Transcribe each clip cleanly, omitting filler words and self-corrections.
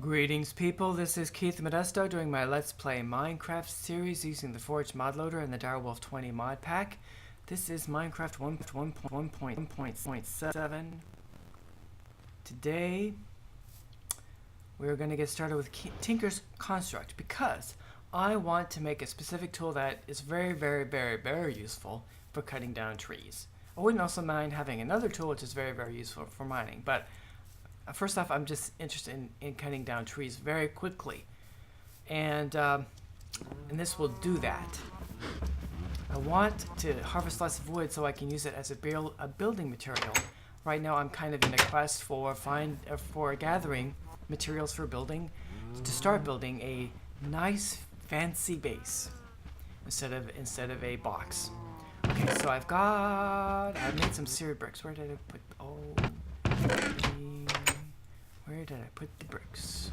Greetings people, this is Keith Modesto doing my Let's Play Minecraft series using the Forge mod loader and the Direwolf 20 mod pack. This is Minecraft 1.1.7. Today we're going to get started with Tinker's Construct because I want to make a specific tool that is very useful for cutting down trees. I wouldn't also mind having another tool which is very useful for mining, but first off, I'm just interested in cutting down trees very quickly, and this will do that. I want to harvest lots of wood so I can use it as a building material. Right now, I'm kind of in a quest for gathering materials for building to start building a nice fancy base instead of a box. Okay, so I've made some seared bricks. Where did I put? Where did I put the bricks?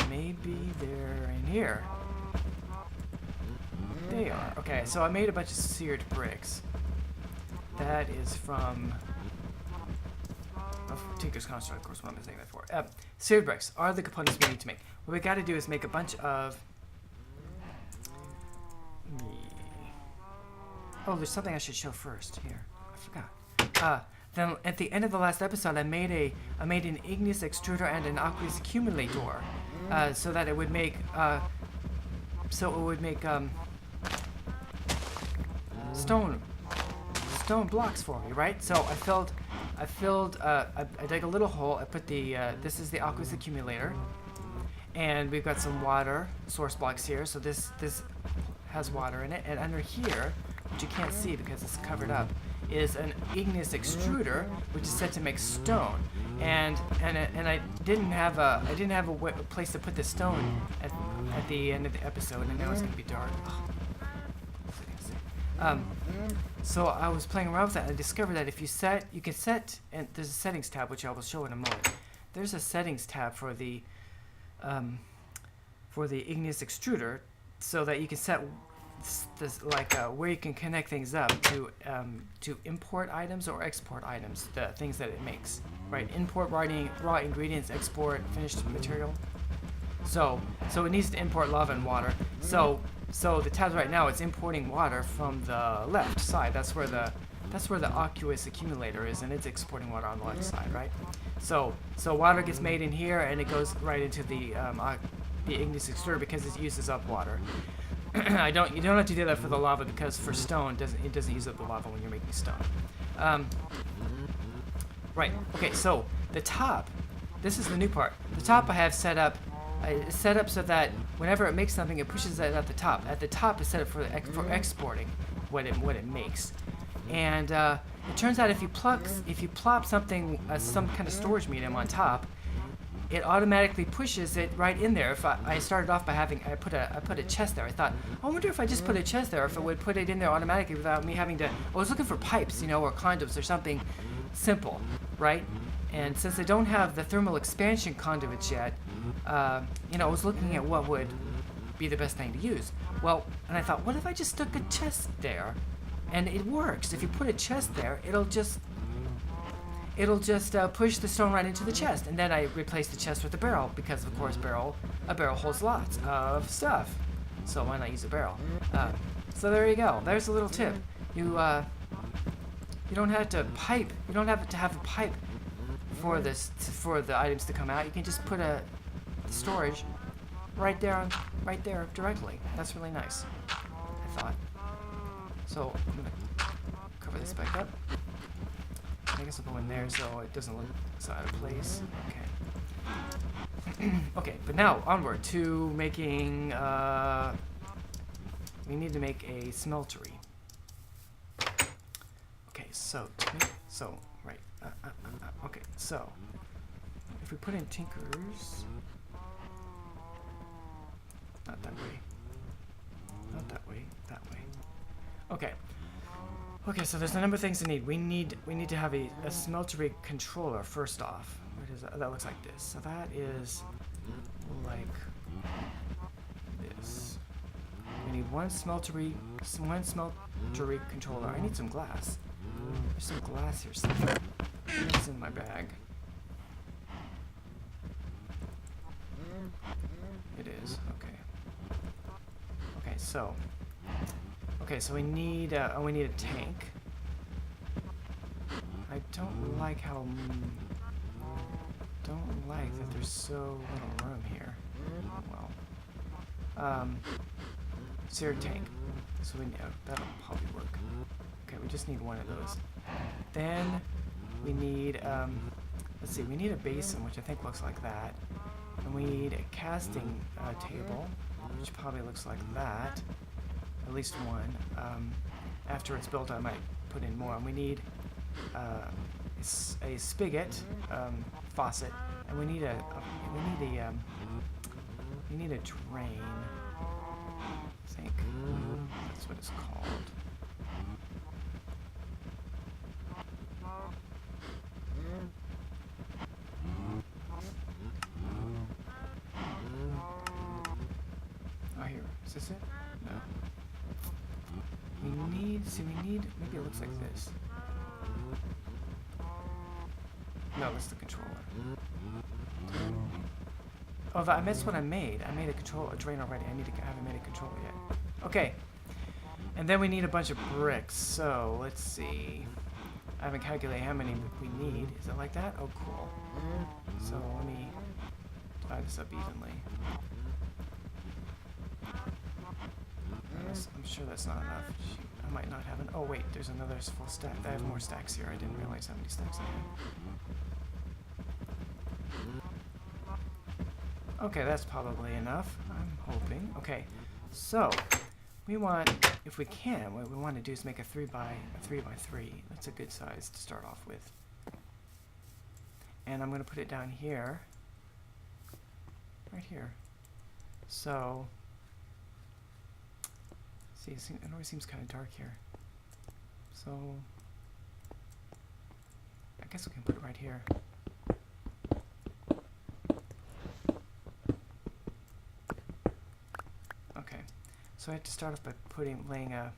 Maybe they're in here. They are. Okay, so I made a bunch of seared bricks. That is from Tinker's Construct, of course, what am I saying that for? Seared bricks are the components we need to make. What we got to do is make a bunch of... Oh, there's something I should show first. Here, I forgot. Then at the end of the last episode, I made an igneous extruder and an aqueous accumulator, so that it would make stone blocks for me, right? So I dug a little hole. I put this is the aqueous accumulator, and we've got some water source blocks here. So this has water in it, and under here, which you can't see because it's covered up, is an igneous extruder, which is set to make stone, and I didn't have a place to put the stone at the end of the episode, and now it's gonna be dark. So I was playing around with that, and I discovered that if you can set, and there's a settings tab which I will show in a moment. There's a settings tab for the igneous extruder, so that you can set where you can connect things up to import items or export items, the things that it makes, right? Import raw ingredients, export finished material. So it needs to import lava and water. So the tabs right now, it's importing water from the left side. That's where the aqueous accumulator is, and it's exporting water on the left side, right? So water gets made in here, and it goes right into the igneous extruder because it uses up water. You don't have to do that for the lava, because for stone it doesn't use up the lava when you're making stone. Right. Okay. So the top. This is the new part. The top I have set up. It's set up so that whenever it makes something, it pushes it at the top. At the top is set up for exporting what it makes. And it turns out if you plop something, some kind of storage medium on top, it automatically pushes it right in there. If I started off by I put a chest there. I thought, I wonder if I just put a chest there, if it would put it in there automatically without me having to. I was looking for pipes, or conduits or something simple, right? And since I don't have the thermal expansion conduits yet, I was looking at what would be the best thing to use. Well, and I thought, what if I just stuck a chest there? And it works. If you put a chest there, it'll just push the stone right into the chest, and then I replaced the chest with a barrel because, of course, a barrel holds lots of stuff. So why not use a barrel? So there you go. There's a little tip. You don't have to pipe. You don't have to have a pipe for the items to come out. You can just put the storage right there directly. That's really nice, I thought. So I'm gonna cover this back up. I guess I'll go in there so it doesn't look so out of place. Okay. Okay, but now onward to making. We need to make a smeltery. Okay, right. Okay, so if we put in Tinker's, not that way, that way. Okay. Okay, so there's a number of things to need. We need to have a smeltery controller first off. Where does that looks like this. So that is like this. We need one smeltery controller. I need some glass. There's some glass here somewhere. It's in my bag. It is, okay. Okay, so we need a tank. I don't like how that there's so little room here. Well, sear tank. So that'll probably work. Okay, we just need one of those. Then we need let's see, we need a basin, which I think looks like that. And we need a casting table, which probably looks like that. At least one. After it's built, I might put in more. And we need a spigot, faucet, and we need a drain. I think that's what it's called. Oh, here. Is this it? No. Maybe it looks like this. No, that's the controller. Oh, I missed what I made. I made a drain already. I haven't made a controller yet. Okay. And then we need a bunch of bricks. So, let's see. I haven't calculated how many we need. Is it like that? Oh, cool. So, let me divide this up evenly. I'm sure that's not enough. Shoot, I might not have an... Oh, wait. There's another full stack. I have more stacks here. I didn't realize how many stacks I had. Okay, that's probably enough. I'm hoping. Okay, so we want, if we can, what we want to do is make a 3 by 3. That's a good size to start off with. And I'm going to put it down here, right here. So, see, it always seems kind of dark here. So, I guess we can put it right here. Okay, so I have to start off by laying a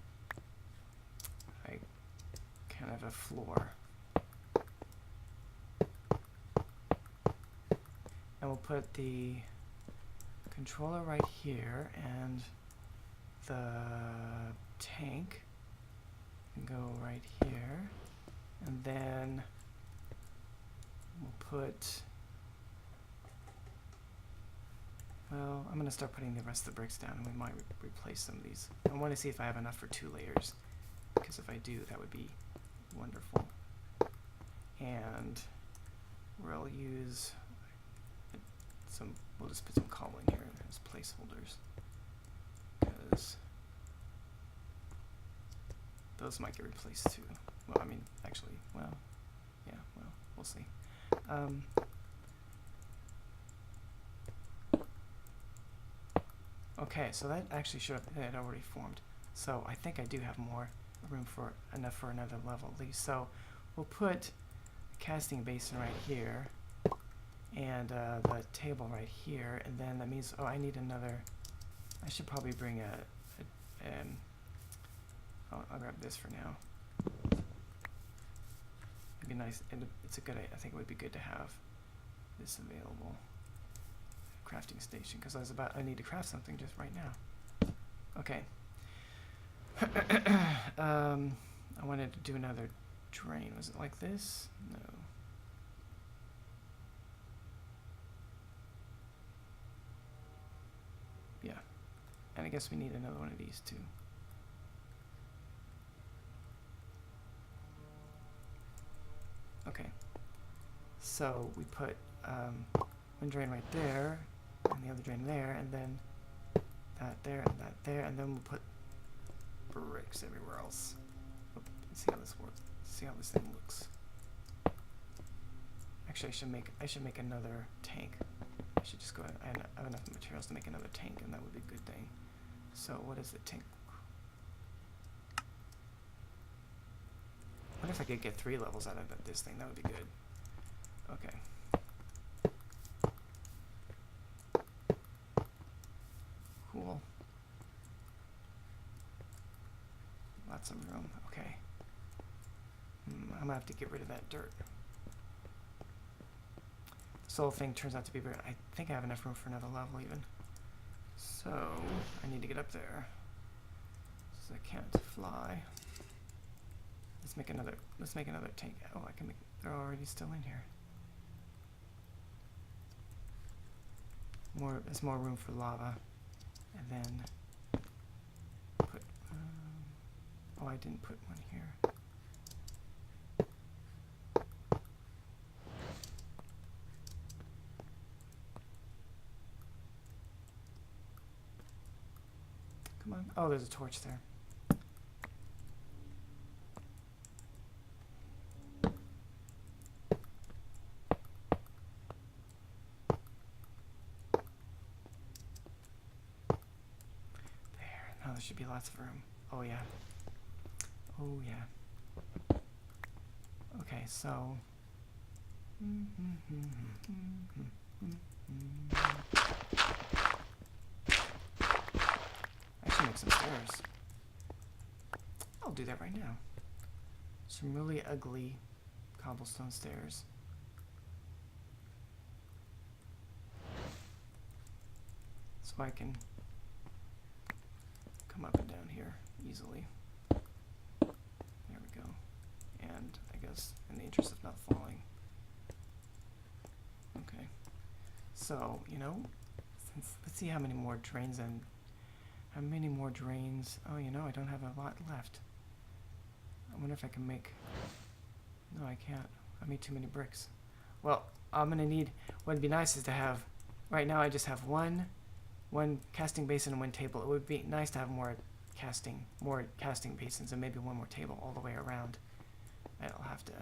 kind of a floor. And we'll put the controller right here, and the tank can go right here, and then we'll put, well, I'm going to start putting the rest of the bricks down, and we might replace some of these. I want to see if I have enough for 2 layers, because if I do, that would be wonderful. And we'll use we'll just put some coal in here as placeholders, because those might get replaced too. Well, I mean, actually, well, yeah, well, we'll see. Okay, so that actually showed up, it had already formed. So I think I do have more room for enough for another level at least. So we'll put a casting basin right here, and the table right here, and then that means, oh, I need another, I should probably bring I'll grab this for now. It'd be nice, and it's a good, I think it would be good to have this available. Crafting station, because I need to craft something just right now. Okay. I wanted to do another drain. Was it like this? No. Yeah. And I guess we need another one of these too. Okay. So we put one drain right there, and the other drain there, and then that there, and that there, and then we'll put bricks everywhere else. Let's see how this works. See how this thing looks. Actually, I should make another tank. I should just go ahead. I have enough materials to make another tank, and that would be a good thing. So what is the tank? wonder if I could get 3 levels out of this thing. That would be good. Okay. Cool. Lots of room. Okay. I'm gonna have to get rid of that dirt. This whole thing turns out to be bigger. I think I have enough room for another level even. So I need to get up there. So I can't fly. Let's make another tank. Oh, I can make, they're already still in here. There's more room for lava. And then put, oh, I didn't put one here. Come on. Oh, there's a torch there. There should be lots of room. Oh yeah. Oh yeah. Okay, so I should make some stairs. I'll do that right now. Some really ugly cobblestone stairs. So I can come up and down here easily. There we go. And I guess in the interest of not falling. Okay. So, you know, let's see how many more drains and how many more drains. Oh, you know, I don't have a lot left. I wonder if I can make. No, I can't. I made too many bricks. Well, I'm gonna need. What'd be nice is to have. Right now, I just have one casting basin and one table. It would be nice to have more casting basins and maybe one more table all the way around. I'll have to.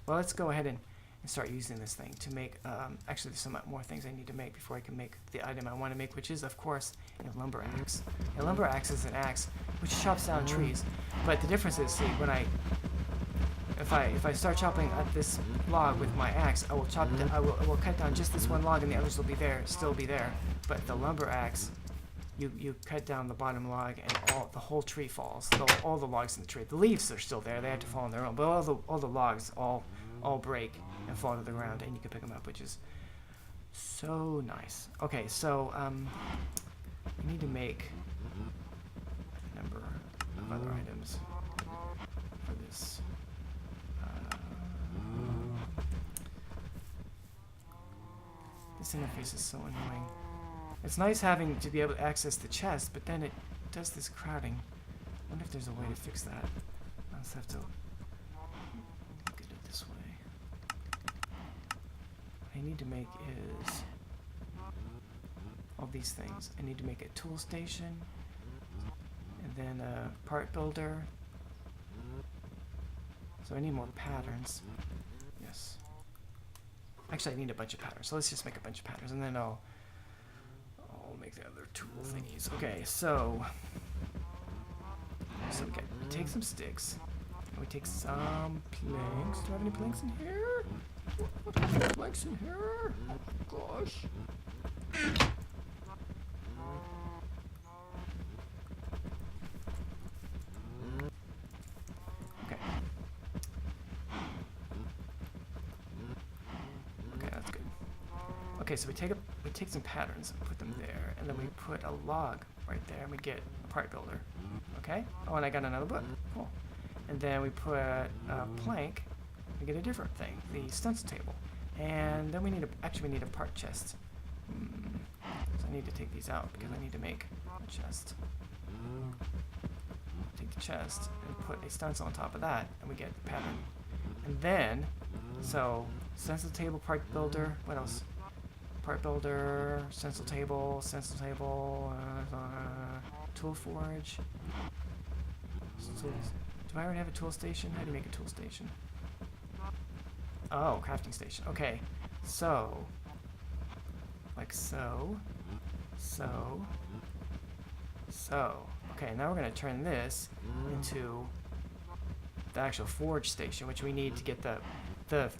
Well, let's go ahead and start using this thing to make. Actually, there's some more things I need to make before I can make the item I want to make, which is, of course, a lumber axe. A lumber axe is an axe which chops down trees, but the difference is, see, when if I start chopping at this log with my axe, I will will cut down just this one log, and the others will still be there. But the lumber axe, you cut down the bottom log, and the whole tree falls. All the logs in the tree. The leaves are still there; they have to fall on their own. But all the logs all break and fall to the ground, and you can pick them up, which is so nice. Okay, so we need to make a number of other items for this. This interface is so annoying. It's nice having to be able to access the chest, but then it does this crowding. I wonder if there's a way to fix that. I'll just have to look at it this way. What I need to make is all these things. I need to make a tool station, and then a part builder. So I need more patterns. Yes. Actually, I need a bunch of patterns. So let's just make a bunch of patterns, and then I'll make the other tool thingies. Okay, so we take some sticks, and we take some planks. Do I have any planks in here? What do I have planks in here? Oh, gosh. Okay, so we take some patterns and put them there, and then we put a log right there, and we get a part builder. Okay? Oh, and I got another book. Cool. And then we put a plank, we get a different thing, the stencil table. And then we need a part chest. So I need to take these out because I need to make a chest. Take the chest and put a stencil on top of that, and we get the pattern. And then, so stencil table, part builder. What else? Part builder, stencil table, tool forge. Do I already have a tool station? How do you make a tool station? Oh, crafting station. Okay, so like so. Okay, now we're gonna turn this into the actual forge station, which we need to get the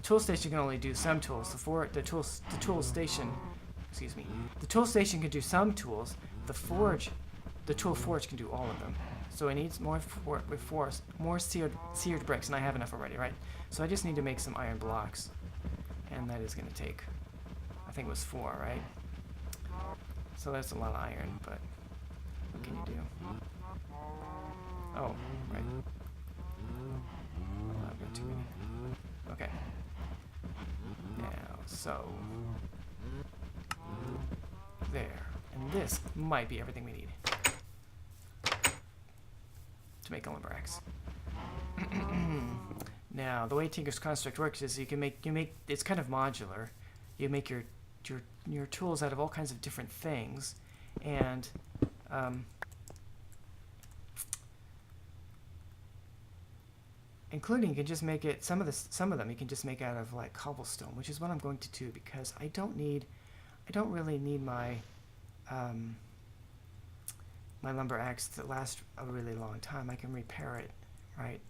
tool station can only do some tools. The tool station, excuse me, the tool station can do some tools. The tool forge can do all of them. So it needs more seared bricks, and I have enough already, right? So I just need to make some iron blocks, and that is going to take, I think it was 4, right? So that's a lot of iron, but what can you do? Oh, right. I've got too many. Okay. Now, so there, and this might be everything we need to make a lumber axe. Now, the way Tinker's construct works is you make it's kind of modular. You make your tools out of all kinds of different things, and including you can just make it some of them you can just make out of like cobblestone, which is what I'm going to do because I don't really need my my lumber axe to last a really long time. I can repair it, right?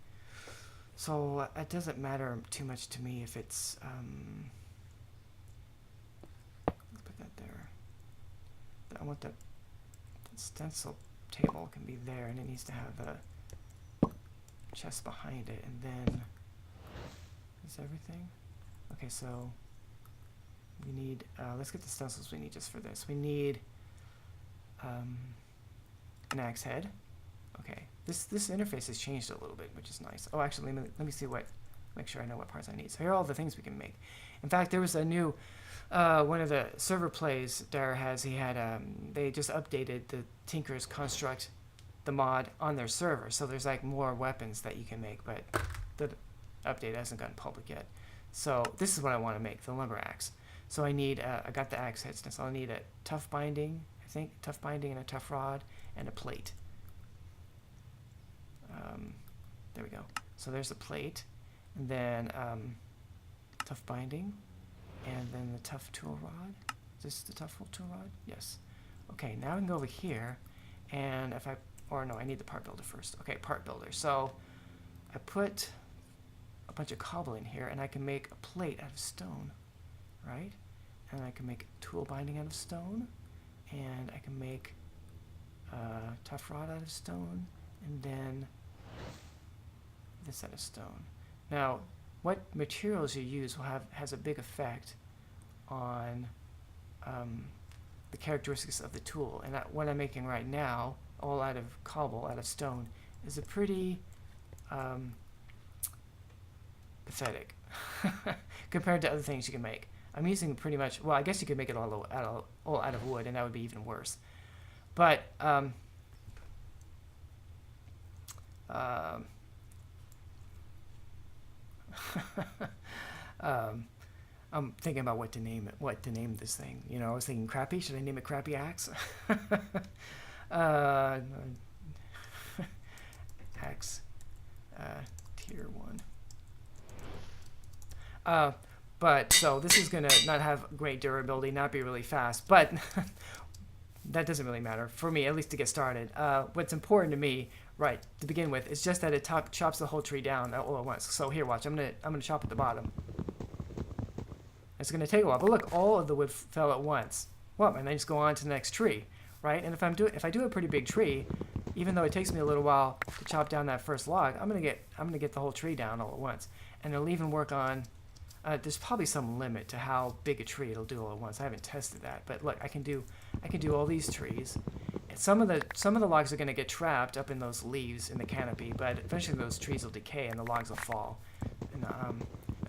So it doesn't matter too much to me if it's let's put that there. I want the stencil table can be there, and it needs to have the chest behind it, and then is everything okay? So we need let's get the stencils we need just for this. We need an axe head. Okay, this interface has changed a little bit, which is nice. Oh, actually, let me see make sure I know what parts I need. So here are all the things we can make. In fact, there was a new one of the server plays Dire has. He had they just updated the Tinker's Construct, the mod on their server. So there's like more weapons that you can make, but the update hasn't gone public yet. So this is what I want to make, the lumber axe. So I need I got the axe head, so I'll need a tough binding, I think, tough binding and a tough rod and a plate. There we go. So there's the plate, and then tough binding, and then the tough tool rod. Is this the tough tool rod? Yes. Okay, now I can go over here, and if I, or no, I need the part builder first. Okay, part builder. So I put a bunch of cobble in here, and I can make a plate out of stone, right? And I can make tool binding out of stone, and I can make tough rod out of stone, and then this out of stone. Now, what materials you use has a big effect on the characteristics of the tool. And what I'm making right now, all out of cobble, out of stone, is a pretty pathetic compared to other things you can make. I'm using pretty much, well, I guess you could make it all out of wood, and that would be even worse. But I'm thinking about what to name this thing. You know, I was thinking crappy. Should I name it Crappy Axe? Axe tier 1. But so this is gonna not have great durability, not be really fast, but that doesn't really matter for me, at least to get started. What's important to me, right, to begin with, is just that it chops the whole tree down all at once. So here, watch. I'm gonna chop at the bottom. It's gonna take a while, but look, all of the wood fell at once. Well, and then just go on to the next tree, right? And if I do a pretty big tree, even though it takes me a little while to chop down that first log, I'm gonna get the whole tree down all at once, and it'll even work on. There's probably some limit to how big a tree it'll do all at once. I haven't tested that, but look, I can do all these trees. And some of the logs are going to get trapped up in those leaves in the canopy, but eventually those trees will decay and the logs will fall. And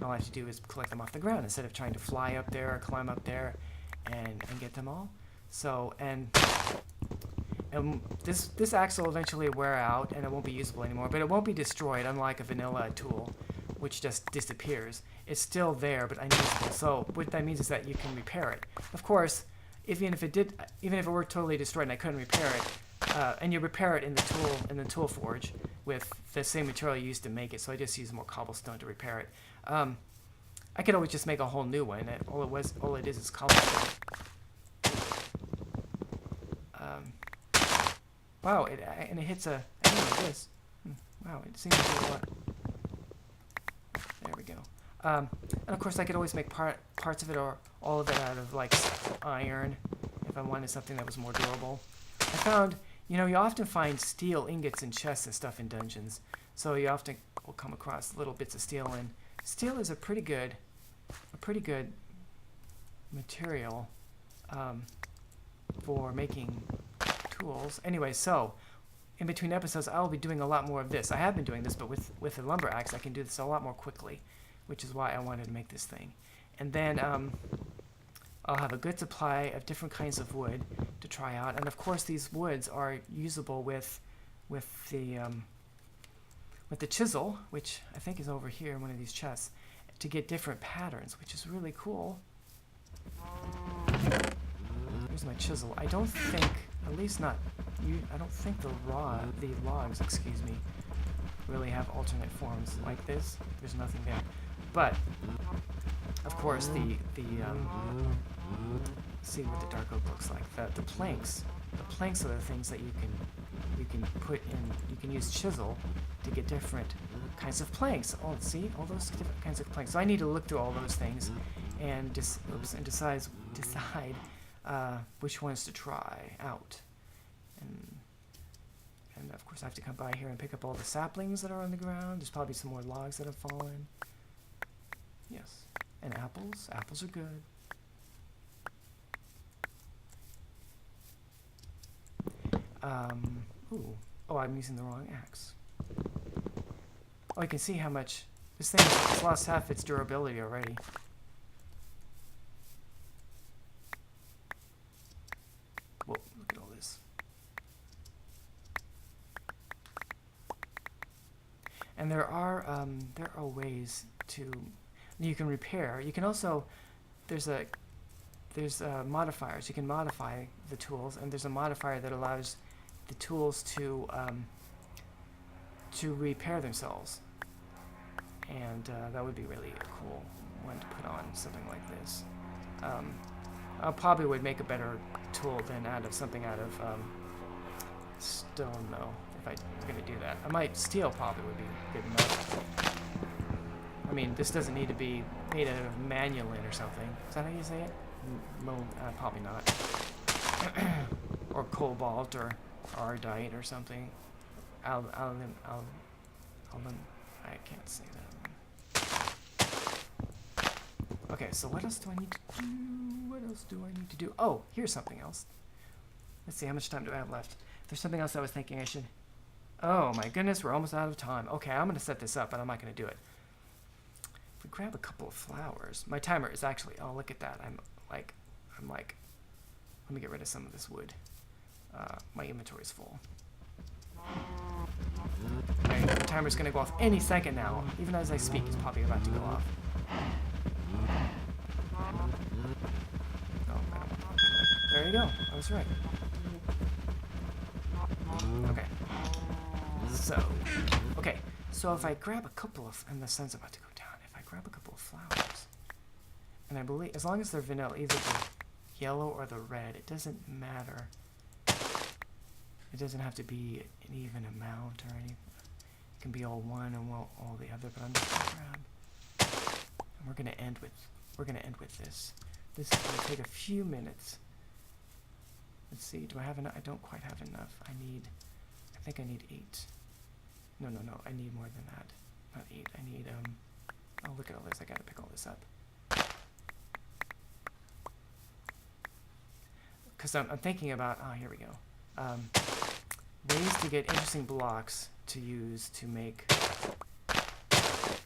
all I have to do is collect them off the ground instead of trying to fly up there or climb up there and get them all. So and this axe will eventually wear out and it won't be usable anymore, but it won't be destroyed, unlike a vanilla tool, which just disappears. It's still there, but unusable. So what that means is that you can repair it. Of course, even if it were totally destroyed and I couldn't repair it, and you repair it in the tool forge with the same material you used to make it. So I just use more cobblestone to repair it. I could always just make a whole new one. All it is cobblestone. Wow, and it hits a. I think like this. Wow, it seems to do a lot. There we go. And of course I could always make parts of it or all of it out of like iron if I wanted something that was more durable. I found, you know, you often find steel ingots in chests and stuff in dungeons. So you often will come across little bits of steel, and steel is a pretty good material for making tools. Anyway, so in between episodes, I'll be doing a lot more of this. I have been doing this, but with the lumber axe, I can do this a lot more quickly, which is why I wanted to make this thing. And then I'll have a good supply of different kinds of wood to try out. And of course, these woods are usable with the chisel, which I think is over here in one of these chests, to get different patterns, which is really cool. Here's my chisel. I don't think, at least not you, I don't think the logs, excuse me, really have alternate forms like this. There's nothing there. But of course see what the dark oak looks like. The planks are the things that you can put in. You can use chisel to get different kinds of planks. Oh, see, all those different kinds of planks. So I need to look through all those things and decide which ones to try out. And of course I have to come by here and pick up all the saplings that are on the ground. There's probably some more logs that have fallen. Yes, and apples. Apples are good. Ooh. Oh, I'm using the wrong axe. Oh, you can see how much this thing has lost half its durability already. Whoa, look at all this. And there are ways to, you can repair. You can also, there's modifiers. You can modify the tools, and there's a modifier that allows the tools to repair themselves. And that would be really a cool one to put on something like this. I probably would make a better tool than something out of stone, though, if I'm going to do that. Steel probably would be good enough. I mean, this doesn't need to be made out of manulin or something. Is that how you say it? Probably not. Or cobalt or ardite or something. I can't say that. Okay, so what else do I need to do? What else do I need to do? Oh, here's something else. Let's see, how much time do I have left? There's something else I was thinking I should... Oh my goodness, we're almost out of time. Okay, I'm going to set this up, but I'm not going to do it. If we grab a couple of flowers... My timer is actually... Oh, look at that. I'm like... Let me get rid of some of this wood. My inventory's full. Okay, the timer's going to go off any second now. Even as I speak, it's probably about to go off. Oh, I don't want to. There you go. I was right. Okay. So if I grab a couple of, and the sun's about to go down, if I grab a couple of flowers, and I believe, as long as they're vanilla, either the yellow or the red, it doesn't matter. It doesn't have to be an even amount or anything. It can be all one and all the other, but I'm just gonna grab. And we're gonna end with this. This is gonna take a few minutes. Let's see, do I have enough? I don't quite have enough. I think I need 8. No, I need more than that. Not 8, I need, oh, look at all this, I gotta pick all this up. Because I'm thinking about, oh, here we go. Ways to get interesting blocks to use to make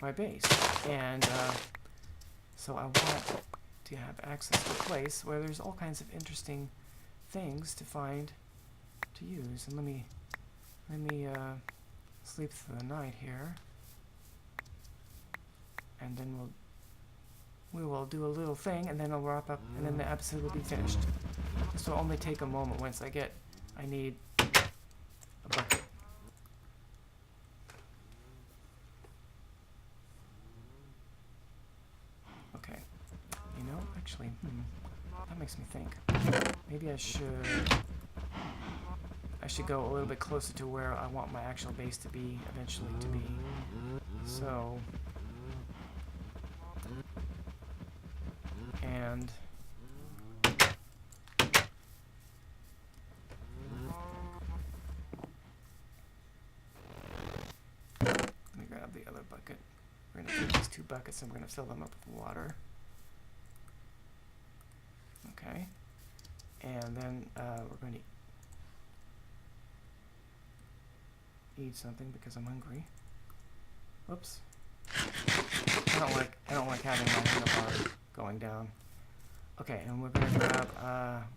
my base. And so I want to have access to a place where there's all kinds of interesting things to find to use. And let me sleep through the night here, and then we will do a little thing, and then I'll wrap up, and then the episode will be finished. This will only take a moment. Once I need a bucket. Okay. You know, actually, that makes me think. Maybe I should go a little bit closer to where I want my actual base to be, eventually to be. So, And let me grab the other bucket. We're going to take these 2 buckets and we're going to fill them up with water. Okay. And then we're going to eat something because I'm hungry. Whoops. I don't like having my handlebar going down. Okay, and we're going to grab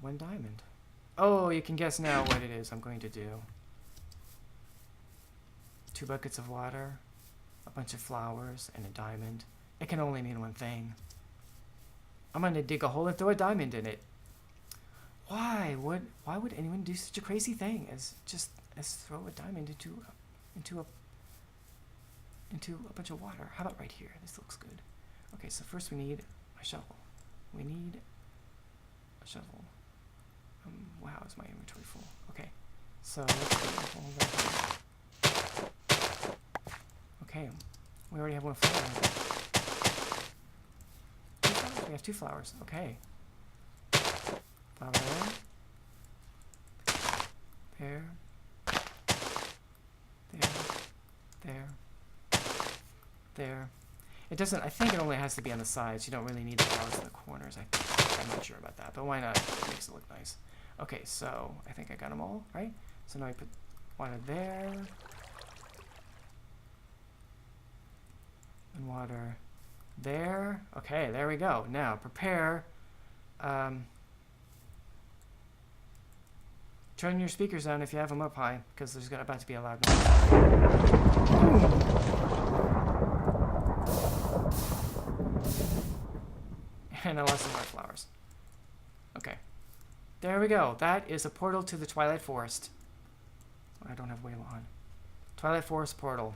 1 diamond. Oh, you can guess now what it is I'm going to do. 2 buckets of water, a bunch of flowers, and a diamond. It can only mean one thing. I'm going to dig a hole and throw a diamond in it. Why would anyone do such a crazy thing as throw a diamond into a bunch of water? How about right here? This looks good. Okay, so first we need a shovel. We need a shovel. Wow, is my inventory full? Okay, so let's get a hole right here. Okay, we already have 1 flower. 2 flowers. We have 2 flowers. Okay. Flower there. There. It doesn't, I think it only has to be on the sides. You don't really need the flowers in the corners. I'm not sure about that, but why not? It makes it look nice. Okay, so I think I got them all, right? So now I put water there. And water there. Okay, there we go. Now prepare. Turn your speakers on if you have them up high, because there's about to be a loud noise. And I lost some more flowers. Okay. There we go. That is a portal to the Twilight Forest. I don't have whale on. Twilight Forest portal.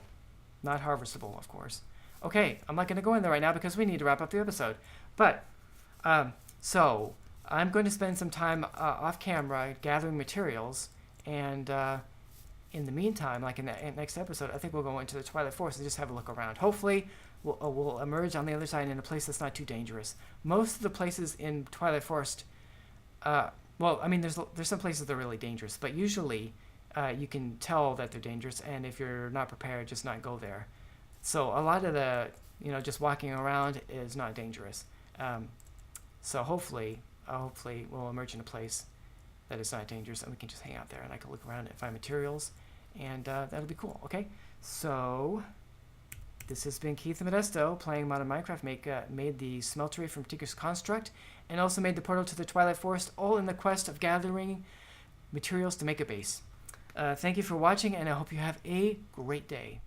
Not harvestable, of course. Okay, I'm not going to go in there right now because we need to wrap up the episode. But, so, I'm going to spend some time off camera gathering materials, and in the meantime, like in the next episode, I think we'll go into the Twilight Forest and just have a look around. Hopefully, we'll emerge on the other side in a place that's not too dangerous. Most of the places in Twilight Forest, well, I mean, there's some places that are really dangerous, but usually you can tell that they're dangerous, and if you're not prepared, just not go there. So a lot of the, just walking around is not dangerous. So hopefully we'll emerge in a place that is not dangerous, and we can just hang out there, and I can look around and find materials, and that'll be cool. Okay, so this has been Keith Modesto playing Modern Minecraft. Made the smeltery from Tinker's Construct, and also made the portal to the Twilight Forest, all in the quest of gathering materials to make a base. Thank you for watching, and I hope you have a great day.